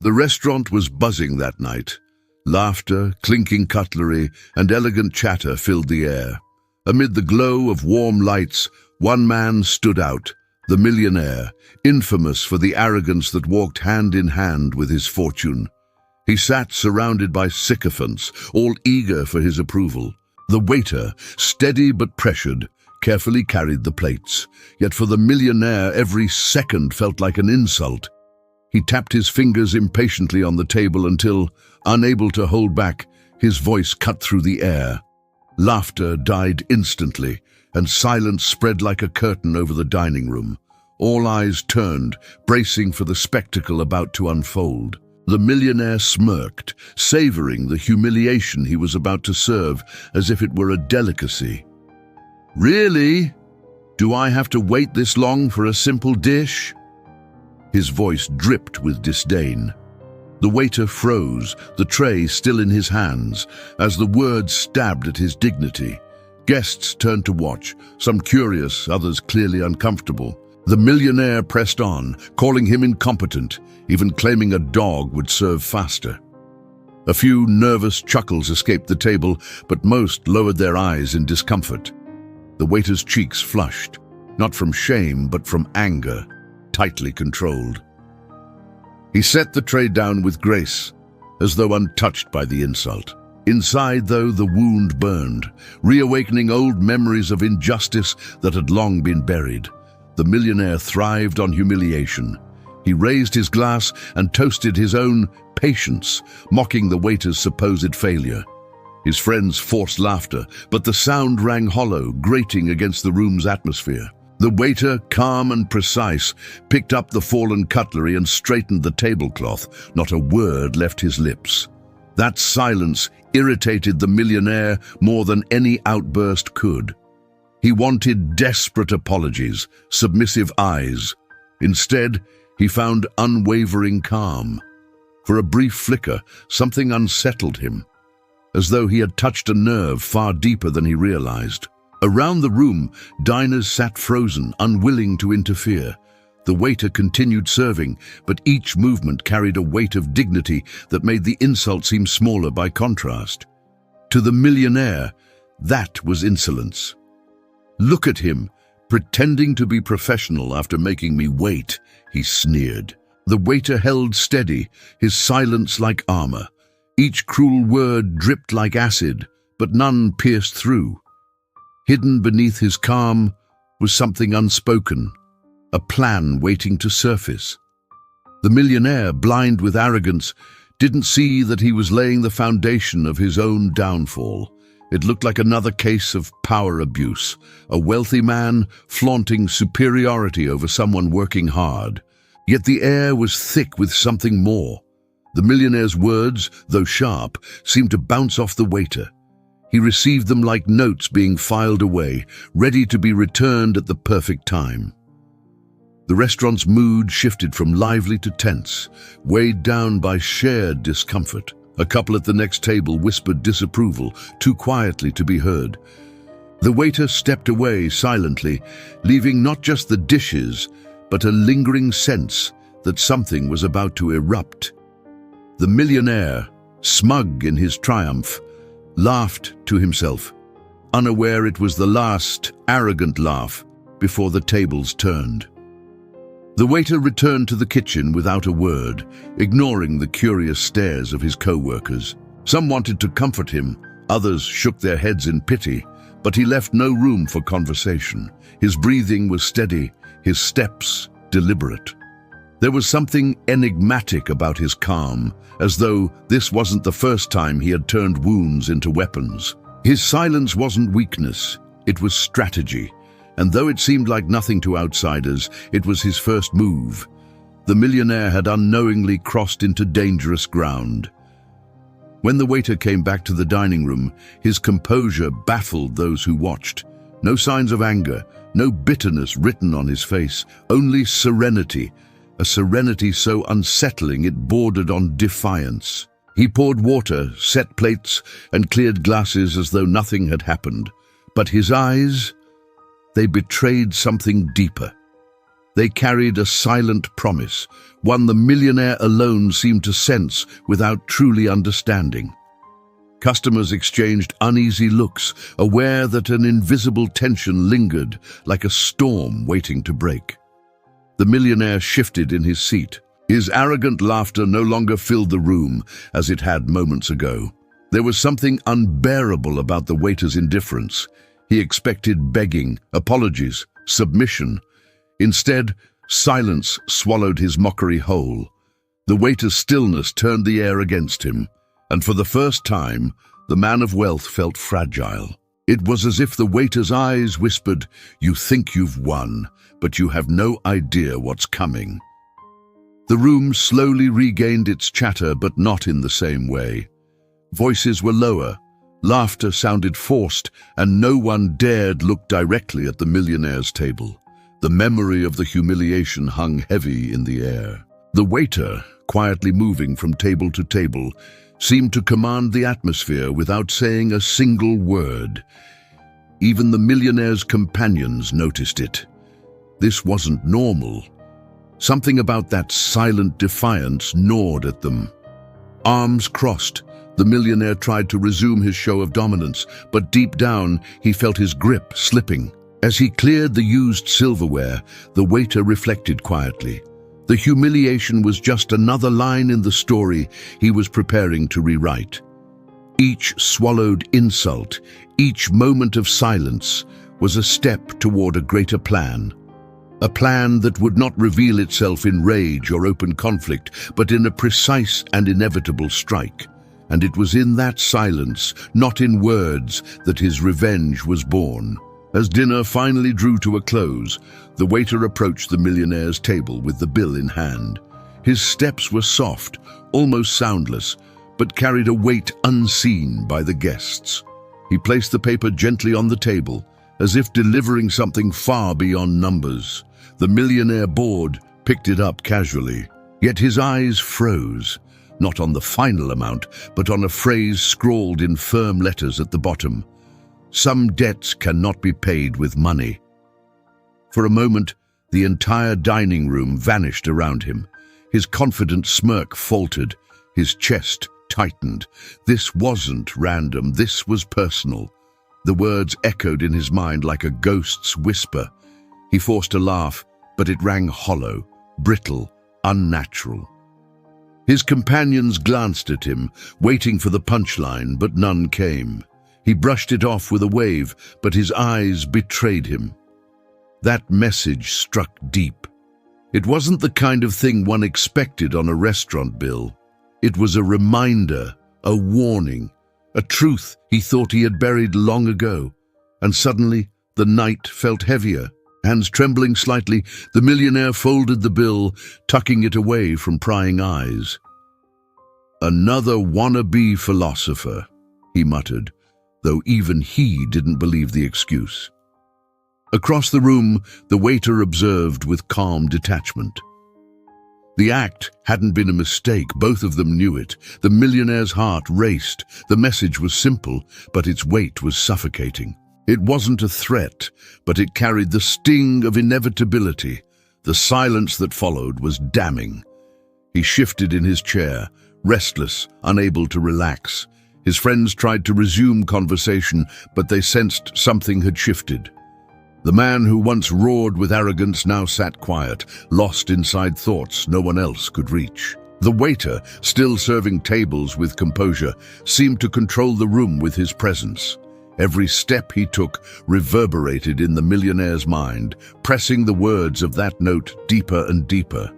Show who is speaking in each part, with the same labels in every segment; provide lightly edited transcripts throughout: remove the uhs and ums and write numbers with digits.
Speaker 1: The restaurant was buzzing that night. Laughter, clinking cutlery, and elegant chatter filled the air. Amid the glow of warm lights, one man stood out, the millionaire, infamous for the arrogance that walked hand in hand with his fortune. He sat surrounded by sycophants, all eager for his approval. The waiter, steady but pressured, carefully carried the plates. Yet for the millionaire, every second felt like an insult. He tapped his fingers impatiently on the table until, unable to hold back, his voice cut through the air. Laughter died instantly, and silence spread like a curtain over the dining room. All eyes turned, bracing for the spectacle about to unfold. The millionaire smirked, savoring the humiliation he was about to serve as if it were a delicacy. "Really? Do I have to wait this long for a simple dish?" His voice dripped with disdain. The waiter froze, the tray still in his hands, as the words stabbed at his dignity. Guests turned to watch, some curious, others clearly uncomfortable. The millionaire pressed on, calling him incompetent, even claiming a dog would serve faster. A few nervous chuckles escaped the table, but most lowered their eyes in discomfort. The waiter's cheeks flushed, not from shame but from anger, tightly controlled. He set the tray down with grace, as though untouched by the insult. Inside, though, the wound burned, reawakening old memories of injustice that had long been buried. The millionaire thrived on humiliation. He raised his glass and toasted his own patience, mocking the waiter's supposed failure. His friends forced laughter, but the sound rang hollow, grating against the room's atmosphere. The waiter, calm and precise, picked up the fallen cutlery and straightened the tablecloth. Not a word left his lips. That silence irritated the millionaire more than any outburst could. He wanted desperate apologies, submissive eyes. Instead, he found unwavering calm. For a brief flicker, something unsettled him, as though he had touched a nerve far deeper than he realized. Around the room, diners sat frozen, unwilling to interfere. The waiter continued serving, but each movement carried a weight of dignity that made the insult seem smaller by contrast. To the millionaire, that was insolence. "Look at him, pretending to be professional after making me wait," he sneered. The waiter held steady, his silence like armor. Each cruel word dripped like acid, but none pierced through. Hidden beneath his calm was something unspoken, a plan waiting to surface. The millionaire, blind with arrogance, didn't see that he was laying the foundation of his own downfall. It looked like another case of power abuse, a wealthy man flaunting superiority over someone working hard. Yet the air was thick with something more. The millionaire's words, though sharp, seemed to bounce off the waiter. He received them like notes being filed away, ready to be returned at the perfect time. The restaurant's mood shifted from lively to tense, weighed down by shared discomfort. A couple at the next table whispered disapproval, too quietly to be heard. The waiter stepped away silently, leaving not just the dishes, but a lingering sense that something was about to erupt. The millionaire, smug in his triumph, laughed to himself, unaware it was the last arrogant laugh before the tables turned. The waiter returned to the kitchen without a word, ignoring the curious stares of his co-workers. Some wanted to comfort him, others shook their heads in pity, but he left no room for conversation. His breathing was steady, his steps deliberate. There was something enigmatic about his calm, as though this wasn't the first time he had turned wounds into weapons. His silence wasn't weakness, it was strategy, and though it seemed like nothing to outsiders, it was his first move. The millionaire had unknowingly crossed into dangerous ground. When the waiter came back to the dining room, his composure baffled those who watched. No signs of anger, no bitterness written on his face, only serenity, a serenity so unsettling it bordered on defiance. He poured water, set plates, and cleared glasses as though nothing had happened. But his eyes, they betrayed something deeper. They carried a silent promise, one the millionaire alone seemed to sense without truly understanding. Customers exchanged uneasy looks, aware that an invisible tension lingered like a storm waiting to break. The millionaire shifted in his seat. His arrogant laughter no longer filled the room as it had moments ago. There was something unbearable about the waiter's indifference. He expected begging, apologies, submission. Instead, silence swallowed his mockery whole. The waiter's stillness turned the air against him, and for the first time, the man of wealth felt fragile. It was as if the waiter's eyes whispered, "You think you've won, but you have no idea what's coming." The room slowly regained its chatter, but not in the same way. Voices were lower, laughter sounded forced, and no one dared look directly at the millionaire's table. The memory of the humiliation hung heavy in the air. The waiter, quietly moving from table to table, seemed to command the atmosphere without saying a single word. Even the millionaire's companions noticed it. This wasn't normal. Something about that silent defiance gnawed at them. Arms crossed, the millionaire tried to resume his show of dominance, but deep down he felt his grip slipping. As he cleared the used silverware, the waiter reflected quietly. The humiliation was just another line in the story he was preparing to rewrite. Each swallowed insult, each moment of silence, was a step toward a greater plan. A plan that would not reveal itself in rage or open conflict, but in a precise and inevitable strike. And it was in that silence, not in words, that his revenge was born. As dinner finally drew to a close, the waiter approached the millionaire's table with the bill in hand. His steps were soft, almost soundless, but carried a weight unseen by the guests. He placed the paper gently on the table, as if delivering something far beyond numbers. The millionaire bored, picked it up casually. Yet his eyes froze, not on the final amount, but on a phrase scrawled in firm letters at the bottom. "Some debts cannot be paid with money." For a moment, the entire dining room vanished around him. His confident smirk faltered, his chest tightened. This wasn't random, this was personal. The words echoed in his mind like a ghost's whisper. He forced a laugh, but it rang hollow, brittle, unnatural. His companions glanced at him, waiting for the punchline, but none came. He brushed it off with a wave, but his eyes betrayed him. That message struck deep. It wasn't the kind of thing one expected on a restaurant bill. It was a reminder, a warning, a truth he thought he had buried long ago. And suddenly, the night felt heavier. Hands trembling slightly, the millionaire folded the bill, tucking it away from prying eyes. "Another wannabe philosopher," he muttered, though even he didn't believe the excuse. Across the room, the waiter observed with calm detachment. The act hadn't been a mistake, both of them knew it. The millionaire's heart raced. The message was simple, but its weight was suffocating. It wasn't a threat, but it carried the sting of inevitability. The silence that followed was damning. He shifted in his chair, restless, unable to relax. His friends tried to resume conversation, but they sensed something had shifted. The man who once roared with arrogance now sat quiet, lost inside thoughts no one else could reach. The waiter, still serving tables with composure, seemed to control the room with his presence. Every step he took reverberated in the millionaire's mind, pressing the words of that note deeper and deeper.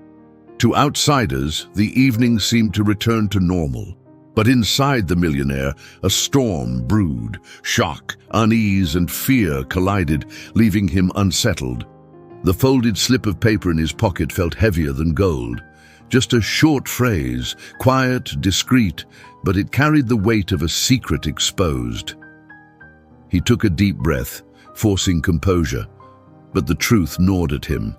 Speaker 1: To outsiders, the evening seemed to return to normal. But inside the millionaire, a storm brewed. Shock, unease, and fear collided, leaving him unsettled. The folded slip of paper in his pocket felt heavier than gold. Just a short phrase, quiet, discreet, but it carried the weight of a secret exposed. He took a deep breath, forcing composure, but the truth gnawed at him.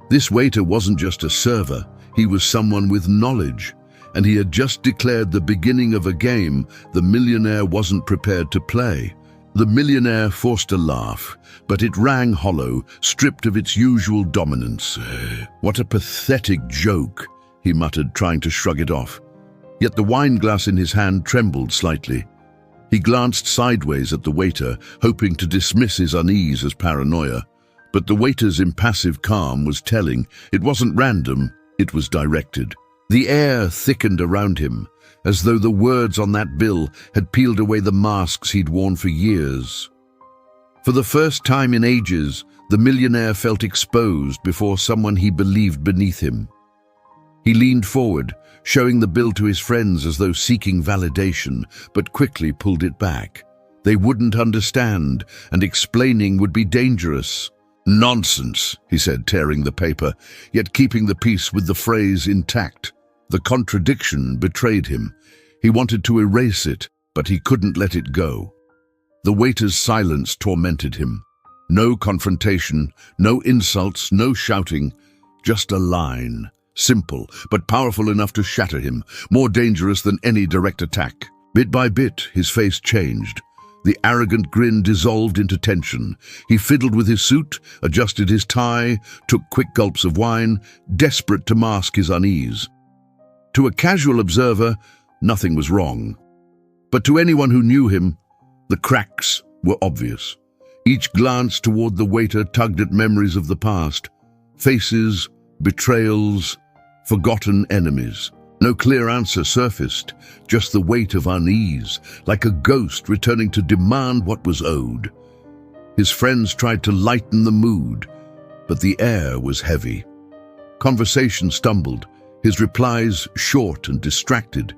Speaker 1: This waiter wasn't just a server, he was someone with knowledge, and he had just declared the beginning of a game the millionaire wasn't prepared to play. The millionaire forced a laugh, but it rang hollow, stripped of its usual dominance. "What a pathetic joke," he muttered, trying to shrug it off. Yet the wine glass in his hand trembled slightly. He glanced sideways at the waiter, hoping to dismiss his unease as paranoia. But the waiter's impassive calm was telling. It wasn't random, it was directed. The air thickened around him, as though the words on that bill had peeled away the masks he'd worn for years. For the first time in ages, the millionaire felt exposed before someone he believed beneath him. He leaned forward, showing the bill to his friends as though seeking validation, but quickly pulled it back. They wouldn't understand, and explaining would be dangerous. "Nonsense," he said, tearing the paper, yet keeping the peace with the phrase intact. The contradiction betrayed him. He wanted to erase it, but he couldn't let it go. The waiter's silence tormented him. No confrontation, no insults, no shouting, just a line. Simple, but powerful enough to shatter him, more dangerous than any direct attack. Bit by bit, his face changed. The arrogant grin dissolved into tension. He fiddled with his suit, adjusted his tie, took quick gulps of wine, desperate to mask his unease. To a casual observer, nothing was wrong. But to anyone who knew him, the cracks were obvious. Each glance toward the waiter tugged at memories of the past. Faces, betrayals, forgotten enemies. No clear answer surfaced, just the weight of unease, like a ghost returning to demand what was owed. His friends tried to lighten the mood, but the air was heavy. Conversation stumbled, his replies short and distracted.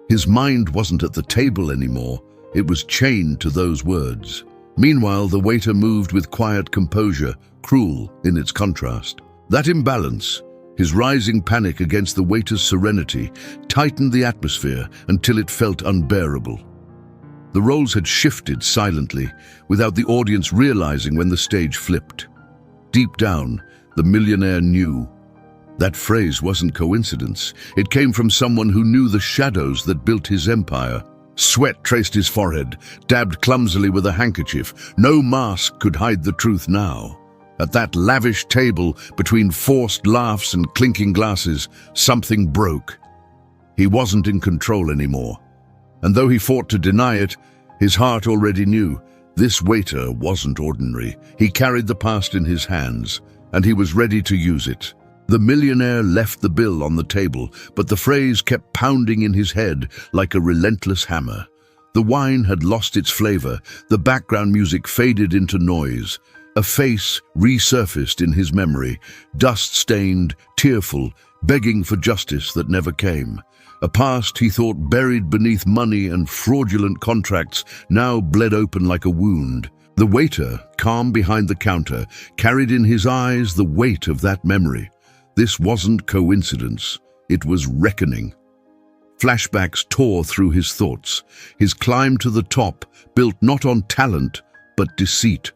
Speaker 1: His mind wasn't at the table anymore, it was chained to those words. Meanwhile, the waiter moved with quiet composure, cruel in its contrast. That imbalance, his rising panic against the waiter's serenity, tightened the atmosphere until it felt unbearable. The roles had shifted silently, without the audience realizing when the stage flipped. Deep down, the millionaire knew. That phrase wasn't coincidence. It came from someone who knew the shadows that built his empire. Sweat traced his forehead, dabbed clumsily with a handkerchief. No mask could hide the truth now. At that lavish table, between forced laughs and clinking glasses, something broke. He wasn't in control anymore. And though he fought to deny it, his heart already knew. This waiter wasn't ordinary. He carried the past in his hands, and he was ready to use it. The millionaire left the bill on the table, but the phrase kept pounding in his head like a relentless hammer. The wine had lost its flavor, the background music faded into noise. A face resurfaced in his memory, dust-stained, tearful, begging for justice that never came. A past he thought buried beneath money and fraudulent contracts now bled open like a wound. The waiter, calm behind the counter, carried in his eyes the weight of that memory. This wasn't coincidence, it was reckoning. Flashbacks tore through his thoughts. His climb to the top, built not on talent, but deceit.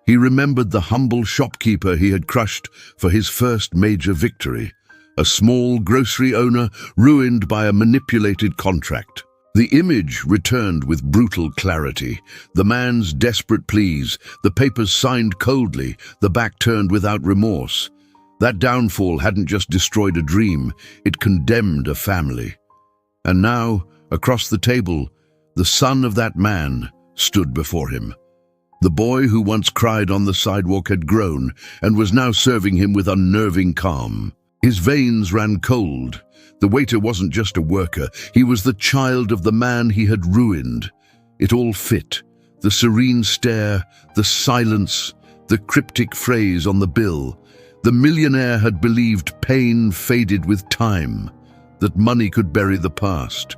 Speaker 1: He remembered the humble shopkeeper he had crushed for his first major victory, a small grocery owner ruined by a manipulated contract. The image returned with brutal clarity. The man's desperate pleas, the papers signed coldly, the back turned without remorse. That downfall hadn't just destroyed a dream, it condemned a family. And now, across the table, the son of that man stood before him. The boy who once cried on the sidewalk had grown and was now serving him with unnerving calm. His veins ran cold. The waiter wasn't just a worker, he was the child of the man he had ruined. It all fit. The serene stare, the silence, the cryptic phrase on the bill. The millionaire had believed pain faded with time, that money could bury the past.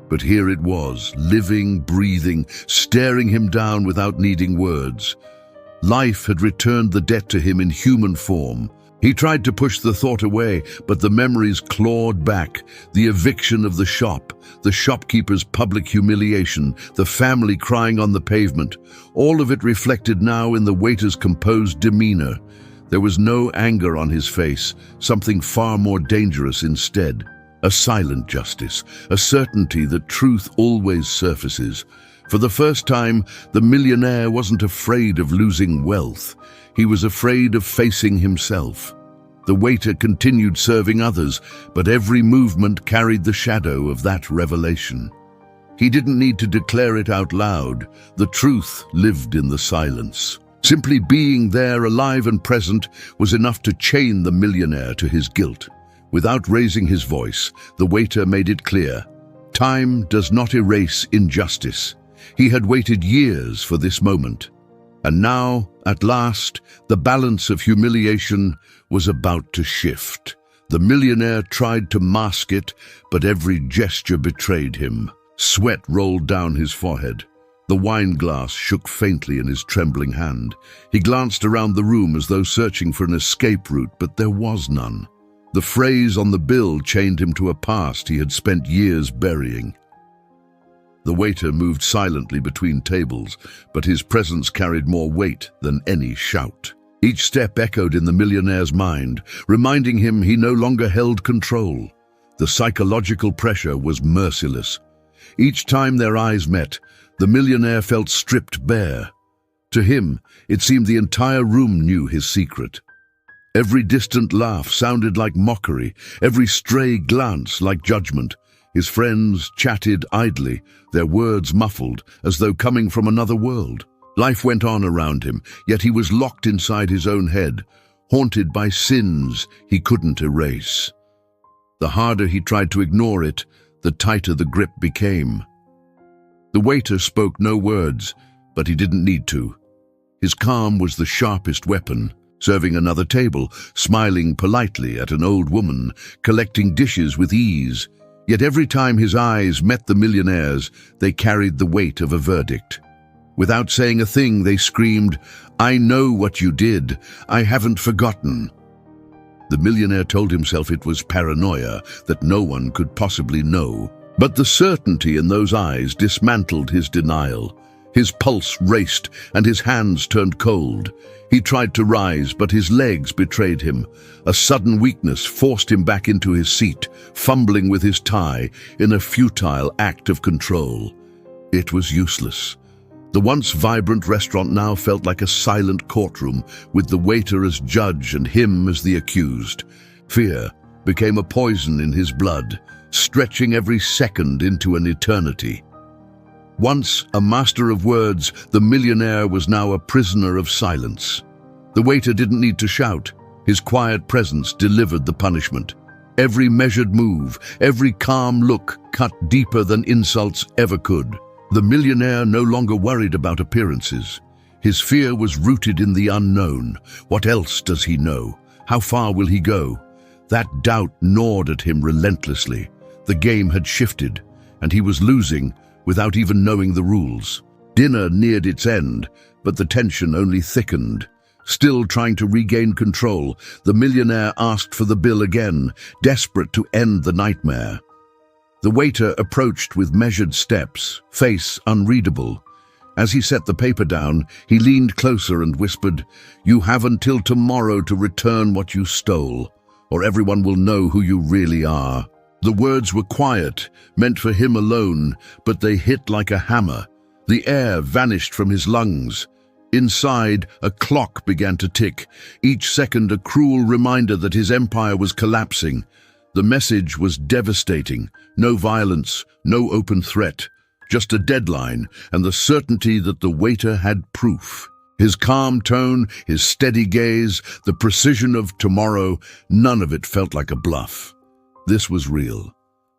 Speaker 1: But here it was, living, breathing, staring him down without needing words. Life had returned the debt to him in human form. He tried to push the thought away, but the memories clawed back. The eviction of the shop, the shopkeeper's public humiliation, the family crying on the pavement, all of it reflected now in the waiter's composed demeanor. There was no anger on his face, something far more dangerous instead. A silent justice, a certainty that truth always surfaces. For the first time, the millionaire wasn't afraid of losing wealth. He was afraid of facing himself. The waiter continued serving others, but every movement carried the shadow of that revelation. He didn't need to declare it out loud. The truth lived in the silence. Simply being there, alive and present, was enough to chain the millionaire to his guilt. Without raising his voice, the waiter made it clear: time does not erase injustice. He had waited years for this moment. And now, at last, the balance of humiliation was about to shift. The millionaire tried to mask it, but every gesture betrayed him. Sweat rolled down his forehead. The wine glass shook faintly in his trembling hand. He glanced around the room as though searching for an escape route, but there was none. The phrase on the bill chained him to a past he had spent years burying. The waiter moved silently between tables, but his presence carried more weight than any shout. Each step echoed in the millionaire's mind, reminding him he no longer held control. The psychological pressure was merciless. Each time their eyes met, the millionaire felt stripped bare. To him, it seemed the entire room knew his secret. Every distant laugh sounded like mockery, every stray glance like judgment. His friends chatted idly, their words muffled, as though coming from another world. Life went on around him, yet he was locked inside his own head, haunted by sins he couldn't erase. The harder he tried to ignore it, the tighter the grip became. The waiter spoke no words, but he didn't need to. His calm was the sharpest weapon, serving another table, smiling politely at an old woman, collecting dishes with ease. Yet every time his eyes met the millionaire's, they carried the weight of a verdict. Without saying a thing, they screamed, "I know what you did. I haven't forgotten." The millionaire told himself it was paranoia, that no one could possibly know. But the certainty in those eyes dismantled his denial. His pulse raced and his hands turned cold. He tried to rise, but his legs betrayed him. A sudden weakness forced him back into his seat, fumbling with his tie in a futile act of control. It was useless. The once vibrant restaurant now felt like a silent courtroom, with the waiter as judge and him as the accused. Fear became a poison in his blood, stretching every second into an eternity. Once a master of words, the millionaire was now a prisoner of silence. The waiter didn't need to shout. His quiet presence delivered the punishment. Every measured move, every calm look cut deeper than insults ever could. The millionaire no longer worried about appearances. His fear was rooted in the unknown. What else does he know? How far will he go? That doubt gnawed at him relentlessly. The game had shifted, and he was losing without even knowing the rules. Dinner neared its end, but the tension only thickened. Still trying to regain control, the millionaire asked for the bill again, desperate to end the nightmare. The waiter approached with measured steps, face unreadable. As he set the paper down, he leaned closer and whispered, "You have until tomorrow to return what you stole, or everyone will know who you really are." The words were quiet, meant for him alone, but they hit like a hammer. The air vanished from his lungs. Inside, a clock began to tick, each second a cruel reminder that his empire was collapsing. The message was devastating. No violence, no open threat, just a deadline and the certainty that the waiter had proof. His calm tone, his steady gaze, the precision of tomorrow, none of it felt like a bluff. This was real.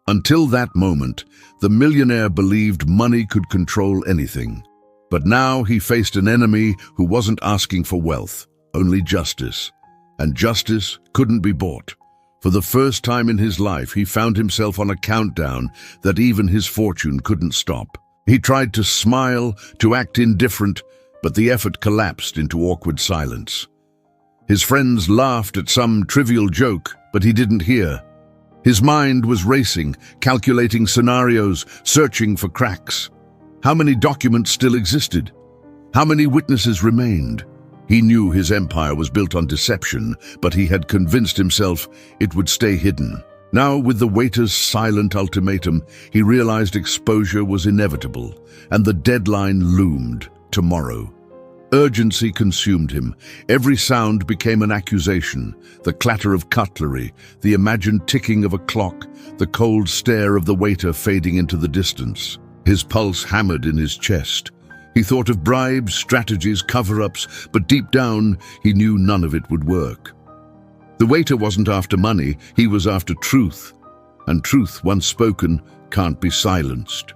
Speaker 1: Until that moment, the millionaire believed money could control anything. But now he faced an enemy who wasn't asking for wealth, only justice. And justice couldn't be bought. For the first time in his life, he found himself on a countdown that even his fortune couldn't stop. He tried to smile, to act indifferent, but the effort collapsed into awkward silence. His friends laughed at some trivial joke, but he didn't hear. His mind was racing, calculating scenarios, searching for cracks. How many documents still existed? How many witnesses remained? He knew his empire was built on deception, but he had convinced himself it would stay hidden. Now, with the waiter's silent ultimatum, he realized exposure was inevitable, and the deadline loomed: tomorrow. Urgency consumed him. Every sound became an accusation: the clatter of cutlery, the imagined ticking of a clock, the cold stare of the waiter fading into the distance. His pulse hammered in his chest. He thought of bribes, strategies, cover-ups, but deep down, he knew none of it would work. The waiter wasn't after money, he was after truth, and truth, once spoken, can't be silenced.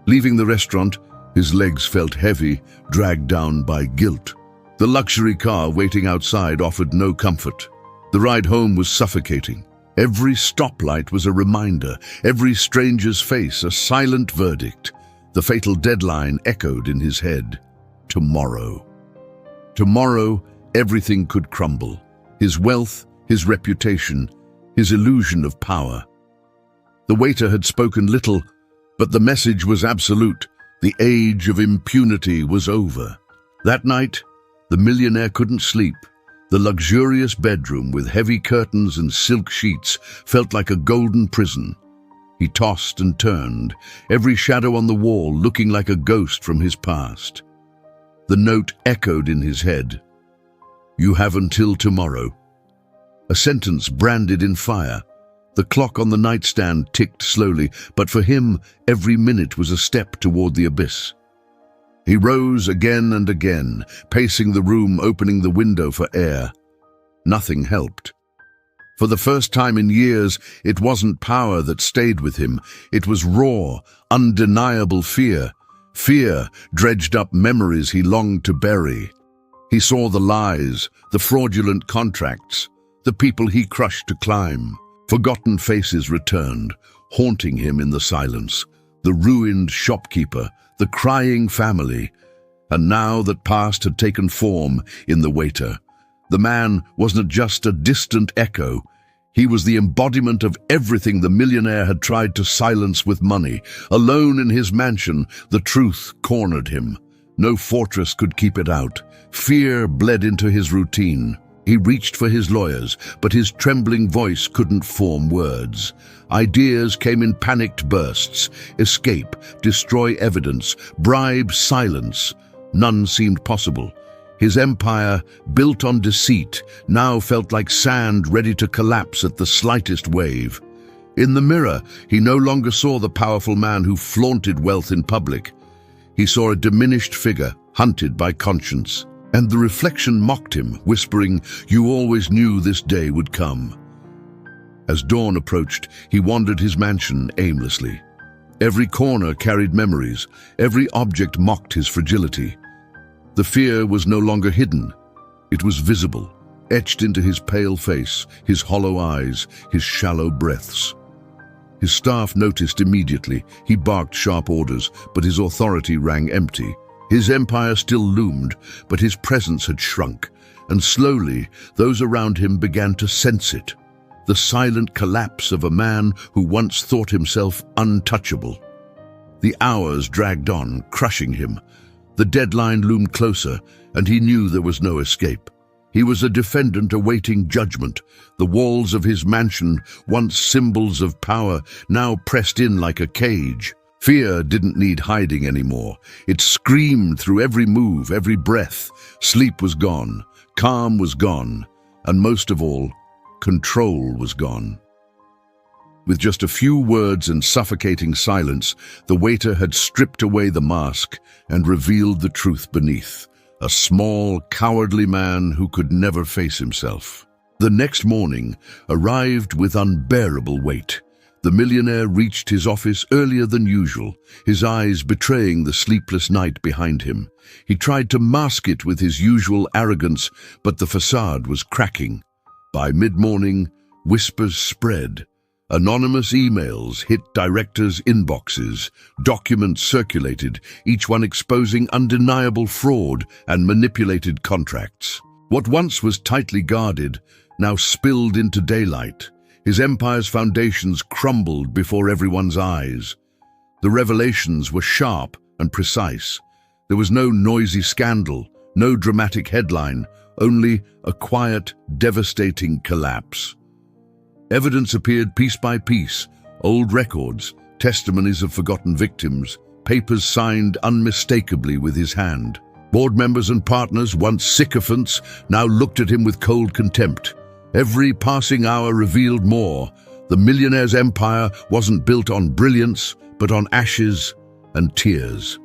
Speaker 1: Leaving the restaurant, his legs felt heavy, dragged down by guilt. The luxury car waiting outside offered no comfort. The ride home was suffocating. Every stoplight was a reminder, every stranger's face a silent verdict. The fatal deadline echoed in his head: tomorrow. Tomorrow, everything could crumble. His wealth, his reputation, his illusion of power. The waiter had spoken little, but the message was absolute. The age of impunity was over. That night, the millionaire couldn't sleep. The luxurious bedroom with heavy curtains and silk sheets felt like a golden prison. He tossed and turned, every shadow on the wall looking like a ghost from his past. The note echoed in his head: "You have until tomorrow." A sentence branded in fire. The clock on the nightstand ticked slowly, but for him, every minute was a step toward the abyss. He rose again and again, pacing the room, opening the window for air. Nothing helped. For the first time in years, it wasn't power that stayed with him. It was raw, undeniable fear. Fear dredged up memories he longed to bury. He saw the lies, the fraudulent contracts, the people he crushed to climb. Forgotten faces returned, haunting him in the silence. The ruined shopkeeper, the crying family. And now that past had taken form in the waiter. The man wasn't just a distant echo. He was the embodiment of everything the millionaire had tried to silence with money. Alone in his mansion, the truth cornered him. No fortress could keep it out. Fear bled into his routine. He reached for his lawyers, but his trembling voice couldn't form words. Ideas came in panicked bursts: escape, destroy evidence, bribe, silence. None seemed possible. His empire, built on deceit, now felt like sand ready to collapse at the slightest wave. In the mirror, he no longer saw the powerful man who flaunted wealth in public. He saw a diminished figure, hunted by conscience. And the reflection mocked him, whispering, "You always knew this day would come." As dawn approached, he wandered his mansion aimlessly. Every corner carried memories, every object mocked his fragility. The fear was no longer hidden. It was visible, etched into his pale face, his hollow eyes, his shallow breaths. His staff noticed immediately. He barked sharp orders, but his authority rang empty. His empire still loomed, but his presence had shrunk, and slowly those around him began to sense it. The silent collapse of a man who once thought himself untouchable. The hours dragged on, crushing him. The deadline loomed closer, and he knew there was no escape. He was a defendant awaiting judgment. The walls of his mansion, once symbols of power, now pressed in like a cage. Fear didn't need hiding anymore. It screamed through every move, every breath. Sleep was gone, calm was gone, and most of all, control was gone. With just a few words and suffocating silence, the waiter had stripped away the mask and revealed the truth beneath. A small, cowardly man who could never face himself. The next morning arrived with unbearable weight. The millionaire reached his office earlier than usual, his eyes betraying the sleepless night behind him. He tried to mask it with his usual arrogance, but the facade was cracking. By mid-morning, whispers spread. Anonymous emails hit directors' inboxes, documents circulated, each one exposing undeniable fraud and manipulated contracts. What once was tightly guarded now spilled into daylight. His empire's foundations crumbled before everyone's eyes. The revelations were sharp and precise. There was no noisy scandal, no dramatic headline, only a quiet, devastating collapse. Evidence appeared piece by piece, old records, testimonies of forgotten victims, papers signed unmistakably with his hand. Board members and partners, once sycophants, now looked at him with cold contempt. Every passing hour revealed more. The millionaire's empire wasn't built on brilliance, but on ashes and tears.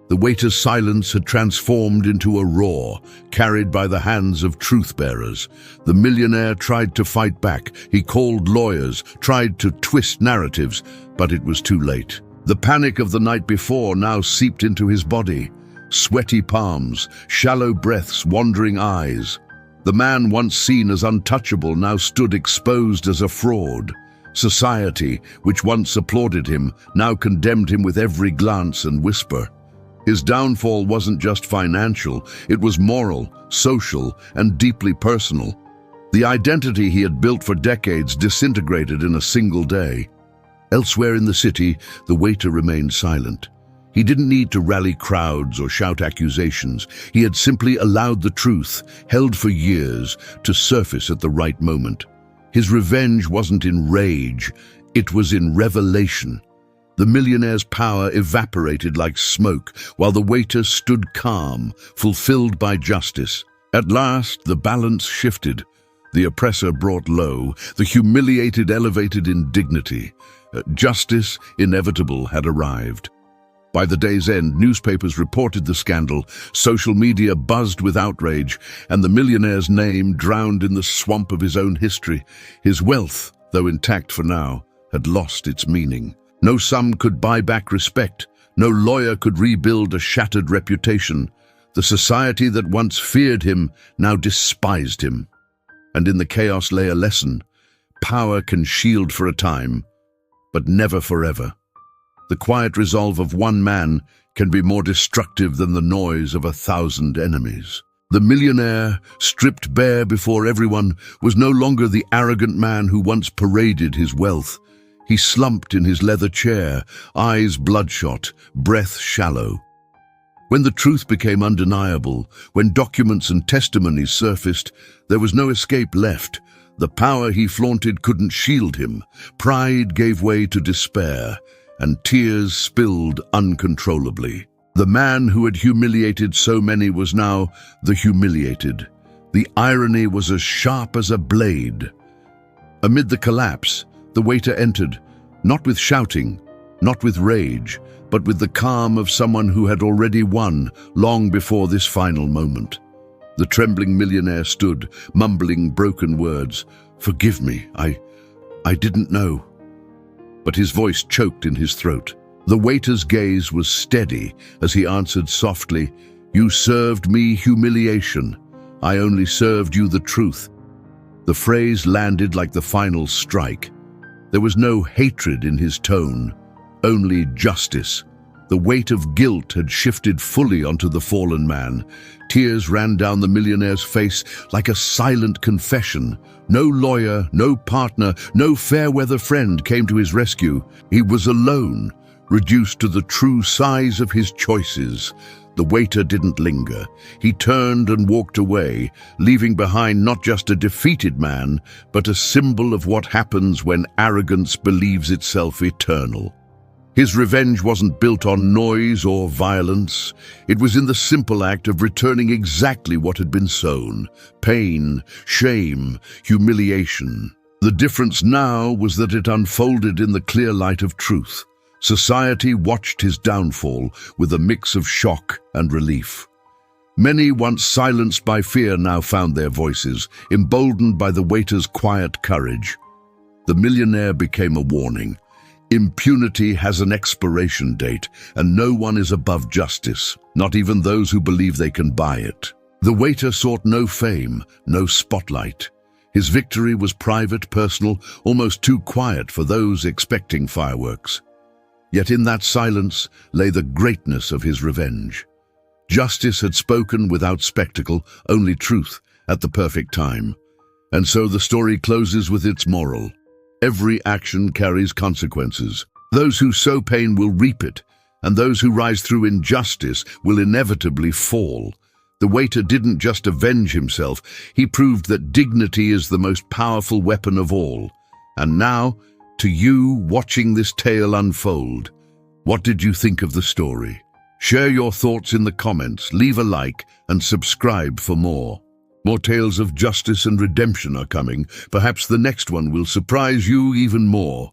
Speaker 1: The waiter's silence had transformed into a roar, carried by the hands of truth-bearers. The millionaire tried to fight back. He called lawyers, tried to twist narratives, but it was too late. The panic of the night before now seeped into his body. Sweaty palms, shallow breaths, wandering eyes. The man once seen as untouchable now stood exposed as a fraud. Society, which once applauded him, now condemned him with every glance and whisper. His downfall wasn't just financial, it was moral, social, and deeply personal. The identity he had built for decades disintegrated in a single day. Elsewhere in the city, the waiter remained silent. He didn't need to rally crowds or shout accusations. He had simply allowed the truth, held for years, to surface at the right moment. His revenge wasn't in rage, it was in revelation. The millionaire's power evaporated like smoke, while the waiter stood calm, fulfilled by justice. At last, the balance shifted. The oppressor brought low, the humiliated elevated in dignity. Justice, inevitable, had arrived. By the day's end, newspapers reported the scandal, social media buzzed with outrage, and the millionaire's name drowned in the swamp of his own history. His wealth, though intact for now, had lost its meaning. No sum could buy back respect. No lawyer could rebuild a shattered reputation. The society that once feared him now despised him. And in the chaos lay a lesson. Power can shield for a time, but never forever. The quiet resolve of one man can be more destructive than the noise of 1,000 enemies. The millionaire, stripped bare before everyone, was no longer the arrogant man who once paraded his wealth. He slumped in his leather chair, eyes bloodshot, breath shallow. When the truth became undeniable, when documents and testimonies surfaced, there was no escape left. The power he flaunted couldn't shield him. Pride gave way to despair, and tears spilled uncontrollably. The man who had humiliated so many was now the humiliated. The irony was as sharp as a blade. Amid the collapse, the waiter entered, not with shouting, not with rage, but with the calm of someone who had already won long before this final moment. The trembling millionaire stood, mumbling broken words. "Forgive me, I didn't know." But his voice choked in his throat. The waiter's gaze was steady as he answered softly, "You served me humiliation. I only served you the truth." The phrase landed like the final strike. There was no hatred in his tone, only justice. The weight of guilt had shifted fully onto the fallen man. Tears ran down the millionaire's face like a silent confession. No lawyer, no partner, no fair-weather friend came to his rescue. He was alone, reduced to the true size of his choices. The waiter didn't linger. He turned and walked away, leaving behind not just a defeated man, but a symbol of what happens when arrogance believes itself eternal. His revenge wasn't built on noise or violence. It was in the simple act of returning exactly what had been sown: pain, shame, humiliation. The difference now was that it unfolded in the clear light of truth. Society watched his downfall with a mix of shock and relief. Many once silenced by fear now found their voices, emboldened by the waiter's quiet courage. The millionaire became a warning. Impunity has an expiration date, and no one is above justice, not even those who believe they can buy it. The waiter sought no fame, no spotlight. His victory was private, personal, almost too quiet for those expecting fireworks. Yet in that silence lay the greatness of his revenge. Justice had spoken without spectacle, only truth, at the perfect time. And so the story closes with its moral. Every action carries consequences. Those who sow pain will reap it, and those who rise through injustice will inevitably fall. The waiter didn't just avenge himself, he proved that dignity is the most powerful weapon of all. And now, to you watching this tale unfold, what did you think of the story? Share your thoughts in the comments, leave a like, and subscribe for more. More tales of justice and redemption are coming. Perhaps the next one will surprise you even more.